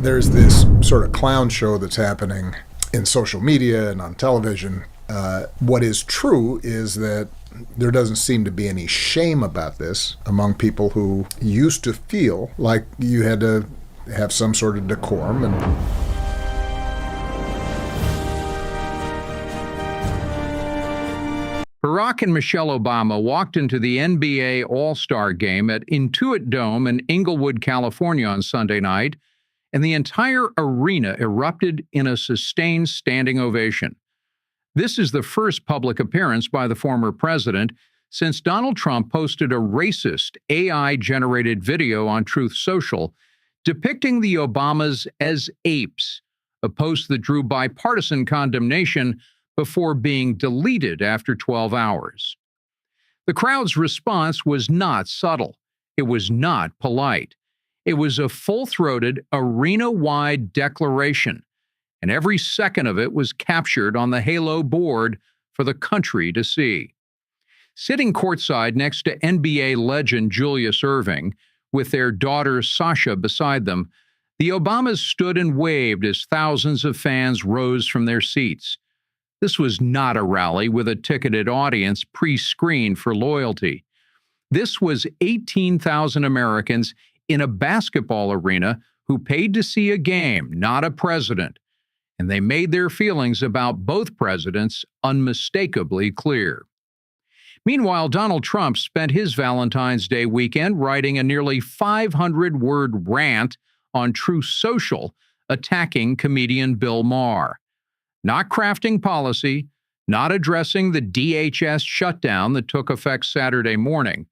There's this sort of clown show that's happening in social media and on television. What is true is that there doesn't seem to be any shame about this among people who used to feel like you had to have some sort of decorum. Barack and Michelle Obama walked into the NBA All-Star Game at Intuit Dome in Inglewood, California on Sunday night, and the entire arena erupted in a sustained standing ovation. This is the first public appearance by the former president since Donald Trump posted a racist AI-generated video on Truth Social depicting the Obamas as apes, a post that drew bipartisan condemnation before being deleted after 12 hours. The crowd's response was not subtle. It was not polite. It was a full-throated, arena-wide declaration, and every second of it was captured on the Halo board for the country to see. Sitting courtside next to NBA legend Julius Erving, with their daughter Sasha beside them, the Obamas stood and waved as thousands of fans rose from their seats. This was not a rally with a ticketed audience pre-screened for loyalty. This was 18,000 Americans in a basketball arena who paid to see a game, not a president, and they made their feelings about both presidents unmistakably clear. Meanwhile, Donald Trump spent his Valentine's Day weekend writing a nearly 500-word rant on Truth Social attacking comedian Bill Maher. Not crafting policy, not addressing the DHS shutdown that took effect Saturday morning,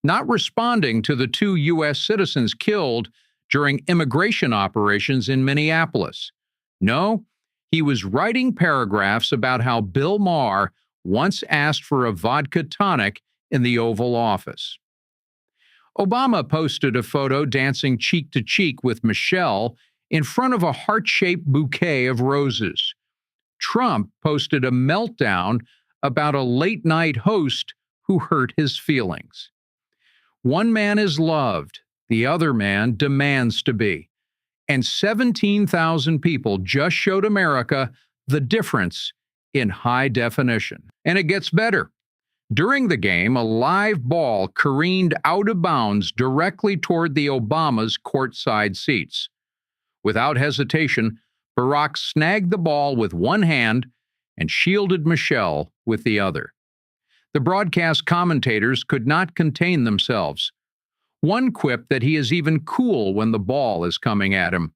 not responding to the 2 U.S. citizens killed during immigration operations in Minneapolis. No, he was writing paragraphs about how Bill Maher once asked for a vodka tonic in the Oval Office. Obama posted a photo dancing cheek to cheek with Michelle in front of a heart-shaped bouquet of roses. Trump posted a meltdown about a late-night host who hurt his feelings. One man is loved, the other man demands to be. And 17,000 people just showed America the difference in high definition. And it gets better. During the game, a live ball careened out of bounds directly toward the Obamas' courtside seats. Without hesitation, Barack snagged the ball with one hand and shielded Michelle with the other. The broadcast commentators could not contain themselves. One quipped that he is even cool when the ball is coming at him.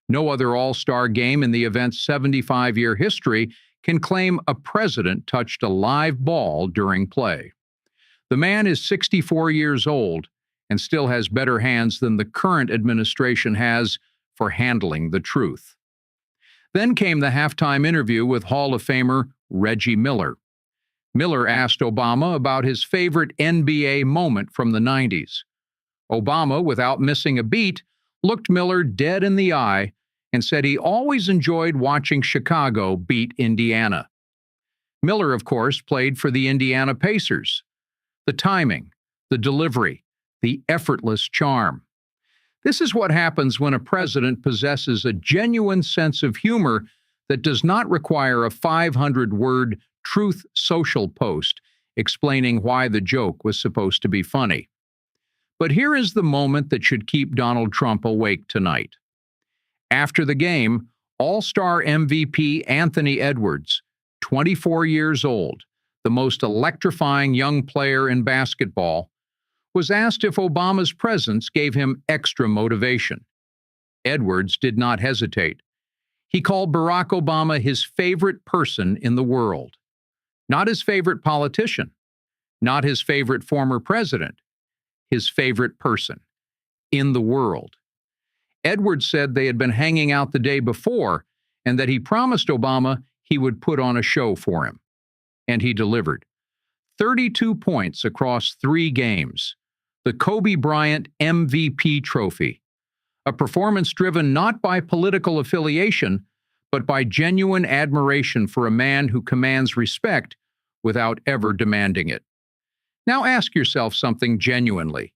No other All-Star game in the event's 75-year history can claim a president touched a live ball during play. The man is 64 years old and still has better hands than the current administration has for handling the truth. Then came the halftime interview with Hall of Famer Reggie Miller. Miller asked Obama about his favorite NBA moment from the 90s. Obama, without missing a beat, looked Miller dead in the eye and said he always enjoyed watching Chicago beat Indiana. Miller, of course, played for the Indiana Pacers. The timing, the delivery, the effortless charm. This is what happens when a president possesses a genuine sense of humor that does not require a 500-word Truth Social post explaining why the joke was supposed to be funny. But here is the moment that should keep Donald Trump awake tonight. After the game, All-Star MVP Anthony Edwards, 24 years old, the most electrifying young player in basketball, was asked if Obama's presence gave him extra motivation. Edwards did not hesitate. He called Barack Obama his favorite person in the world. Not his favorite politician, not his favorite former president, his favorite person in the world. Edwards said they had been hanging out the day before and that he promised Obama he would put on a show for him. And he delivered. 32 points across 3 games. The Kobe Bryant MVP trophy. A performance driven not by political affiliation, but by genuine admiration for a man who commands respect without ever demanding it. Now ask yourself something genuinely.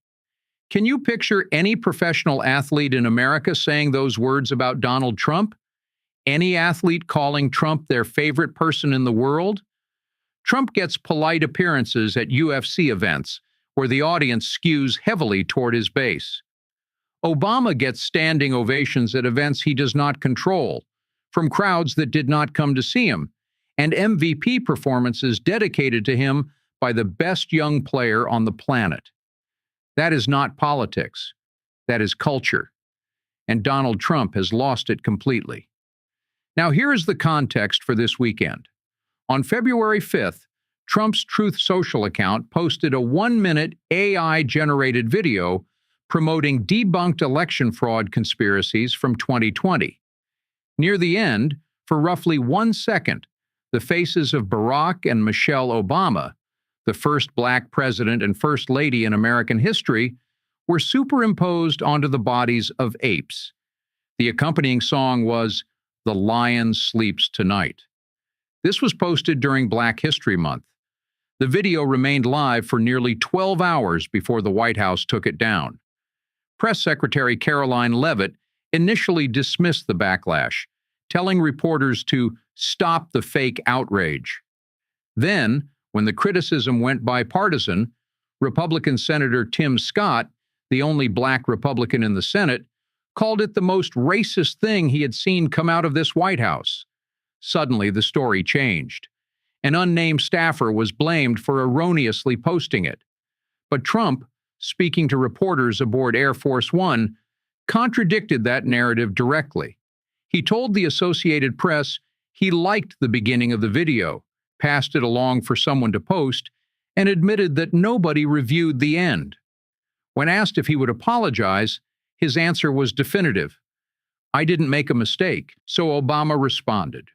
Can you picture any professional athlete in America saying those words about Donald Trump? Any athlete calling Trump their favorite person in the world? Trump gets polite appearances at UFC events, where the audience skews heavily toward his base. Obama gets standing ovations at events he does not control, from crowds that did not come to see him, and MVP performances dedicated to him by the best young player on the planet. That is not politics. That is culture. And Donald Trump has lost it completely. Now, here is the context for this weekend. On February 5th, Trump's Truth Social account posted a 1-minute AI-generated video promoting debunked election fraud conspiracies from 2020. Near the end, for roughly 1 second, the faces of Barack and Michelle Obama, the first black president and first lady in American history, were superimposed onto the bodies of apes. The accompanying song was "The Lion Sleeps Tonight." This was posted during Black History Month. The video remained live for nearly 12 hours before the White House took it down. Press Secretary Caroline Leavitt initially dismissed the backlash, telling reporters to stop the fake outrage. Then, when the criticism went bipartisan, Republican Senator Tim Scott, the only black Republican in the Senate, called it the most racist thing he had seen come out of this White House. Suddenly, the story changed. An unnamed staffer was blamed for erroneously posting it. But Trump, speaking to reporters aboard Air Force One, contradicted that narrative directly. He told the Associated Press he liked the beginning of the video, passed it along for someone to post, and admitted that nobody reviewed the end. When asked if he would apologize, his answer was definitive. "I didn't make a mistake," so Obama responded.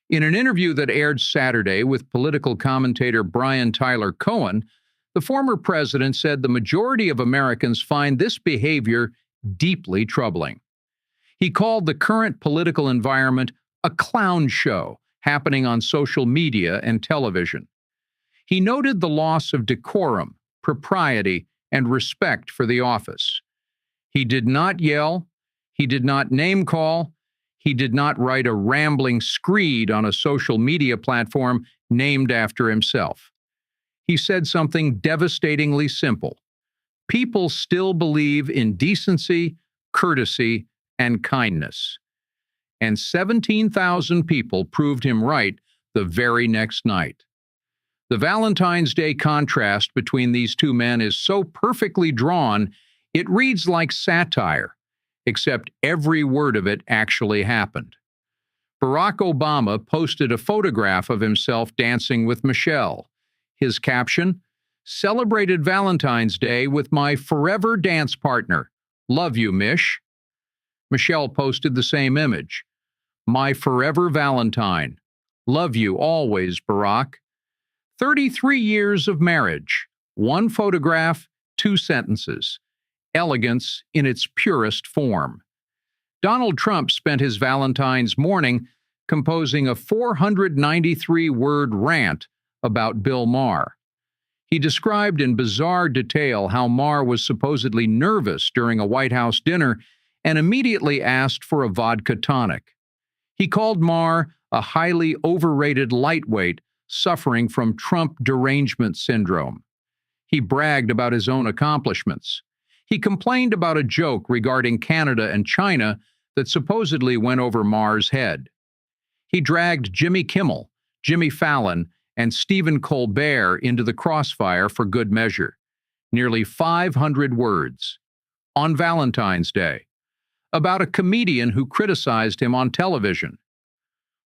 In an interview that aired Saturday with political commentator Brian Tyler Cohen, the former president said the majority of Americans find this behavior deeply troubling. He called the current political environment a clown show happening on social media and television. He noted the loss of decorum, propriety, and respect for the office. He did not yell, he did not name-call, he did not write a rambling screed on a social media platform named after himself. He said something devastatingly simple. People still believe in decency, courtesy, and kindness. And 17,000 people proved him right the very next night. The Valentine's Day contrast between these two men is so perfectly drawn, it reads like satire, except every word of it actually happened. Barack Obama posted a photograph of himself dancing with Michelle. His caption, "Celebrated Valentine's Day with my forever dance partner. Love you, Mish." Michelle posted the same image. "My forever Valentine. Love you always, Barack." 33 years of marriage. One photograph, 2 sentences. Elegance in its purest form. Donald Trump spent his Valentine's morning composing a 493-word rant about Bill Maher. He described in bizarre detail how Maher was supposedly nervous during a White House dinner and immediately asked for a vodka tonic. He called Maher a highly overrated lightweight suffering from Trump derangement syndrome. He bragged about his own accomplishments. He complained about a joke regarding Canada and China that supposedly went over Maher's head. He dragged Jimmy Kimmel, Jimmy Fallon, and Stephen Colbert into the crossfire for good measure. Nearly 500 words. On Valentine's Day. About a comedian who criticized him on television.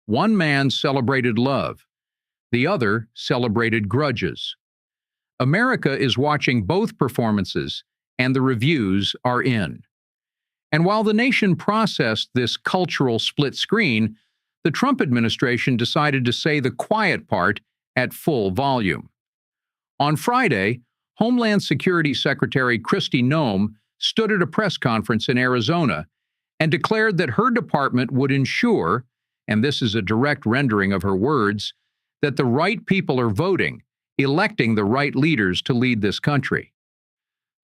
One man celebrated love. The other celebrated grudges. America is watching both performances, and the reviews are in. And while the nation processed this cultural split screen, the Trump administration decided to say the quiet part at full volume. On Friday, Homeland Security Secretary Kristi Noem stood at a press conference in Arizona and declared that her department would ensure, and this is a direct rendering of her words, that the right people are voting, electing the right leaders to lead this country.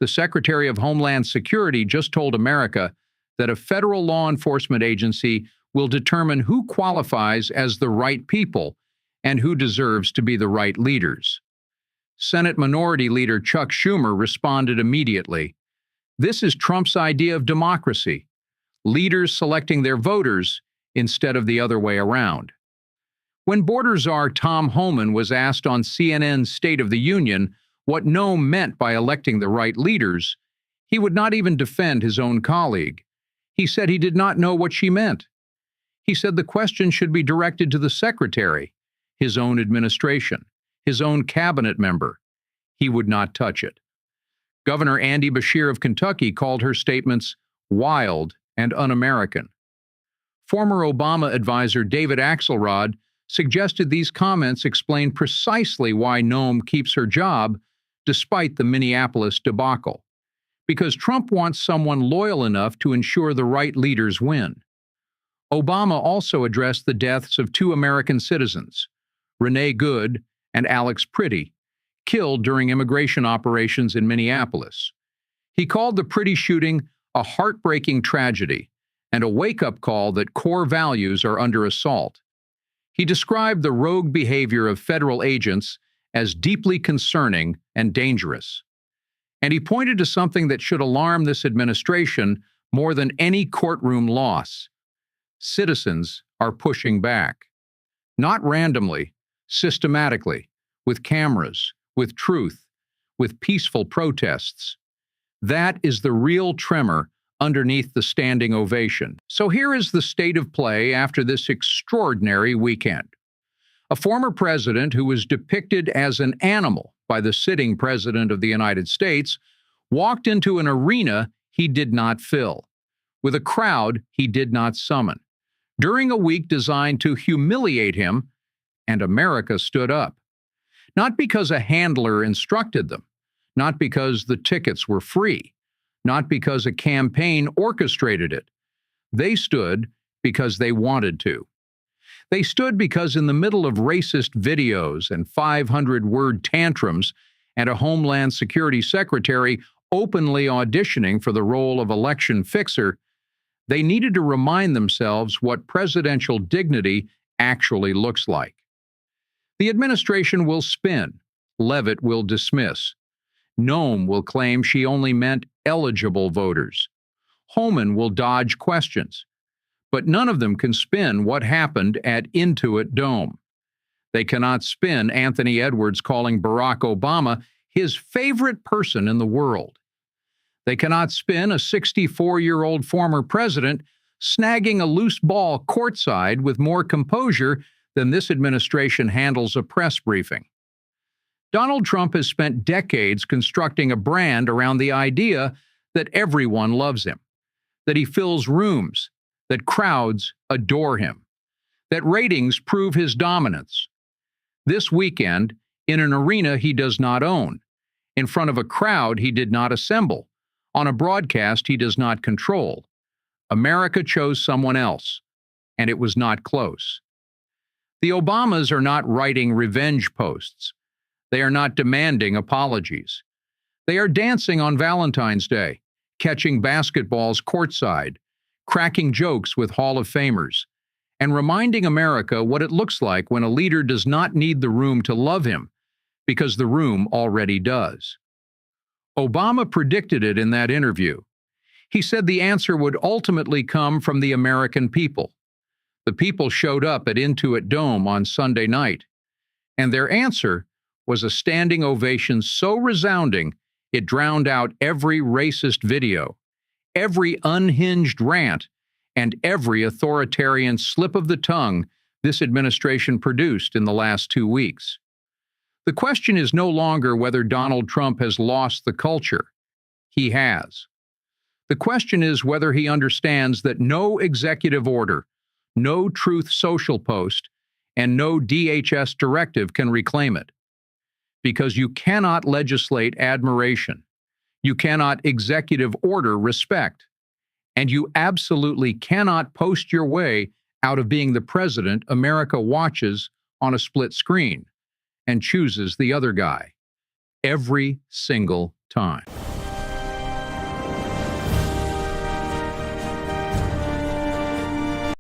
The Secretary of Homeland Security just told America that a federal law enforcement agency will determine who qualifies as the right people and who deserves to be the right leaders. Senate Minority Leader Chuck Schumer responded immediately. This is Trump's idea of democracy, leaders selecting their voters instead of the other way around. When border czar Tom Homan was asked on CNN's State of the Union what Noam meant by electing the right leaders, he would not even defend his own colleague. He said he did not know what she meant. He said the question should be directed to the secretary, his own administration, his own cabinet member. He would not touch it. Governor Andy Beshear of Kentucky called her statements wild and un-American. Former Obama advisor David Axelrod suggested these comments explain precisely why Noam keeps her job despite the Minneapolis debacle. Because Trump wants someone loyal enough to ensure the right leaders win. Obama also addressed the deaths of two American citizens, Renee Good and Alex Priddy, killed during immigration operations in Minneapolis. He called the Priddy shooting a heartbreaking tragedy and a wake-up call that core values are under assault. He described the rogue behavior of federal agents as deeply concerning and dangerous. And he pointed to something that should alarm this administration more than any courtroom loss. Citizens are pushing back. Not randomly, systematically, with cameras, with truth, with peaceful protests. That is the real tremor underneath the standing ovation. So here is the state of play after this extraordinary weekend. A former president who was depicted as an animal by the sitting president of the United States walked into an arena he did not fill, with a crowd he did not summon, during a week designed to humiliate him, and America stood up. Not because a handler instructed them, not because the tickets were free, not because a campaign orchestrated it. They stood because they wanted to. They stood because in the middle of racist videos and 500-word tantrums and a Homeland Security Secretary openly auditioning for the role of election fixer, they needed to remind themselves what presidential dignity actually looks like. The administration will spin. Leavitt will dismiss. Noam will claim she only meant eligible voters. Homan will dodge questions. But none of them can spin what happened at Intuit Dome. They cannot spin Anthony Edwards calling Barack Obama his favorite person in the world. They cannot spin a 64-year-old former president snagging a loose ball courtside with more composure than this administration handles a press briefing. Donald Trump has spent decades constructing a brand around the idea that everyone loves him, that he fills rooms, that crowds adore him, that ratings prove his dominance. This weekend, in an arena he does not own, in front of a crowd he did not assemble, on a broadcast he does not control, America chose someone else, and it was not close. The Obamas are not writing revenge posts. They are not demanding apologies. They are dancing on Valentine's Day, catching basketballs courtside, cracking jokes with Hall of Famers, and reminding America what it looks like when a leader does not need the room to love him, because the room already does. Obama predicted it in that interview. He said the answer would ultimately come from the American people. The people showed up at Intuit Dome on Sunday night, and their answer was a standing ovation so resounding it drowned out every racist video, every unhinged rant, and every authoritarian slip of the tongue this administration produced in the last 2 weeks. The question is no longer whether Donald Trump has lost the culture. He has. The question is whether he understands that no executive order, no Truth Social post, and no DHS directive can reclaim it. Because you cannot legislate admiration. You cannot executive order respect. And you absolutely cannot post your way out of being the president America watches on a split screen and chooses the other guy every single time.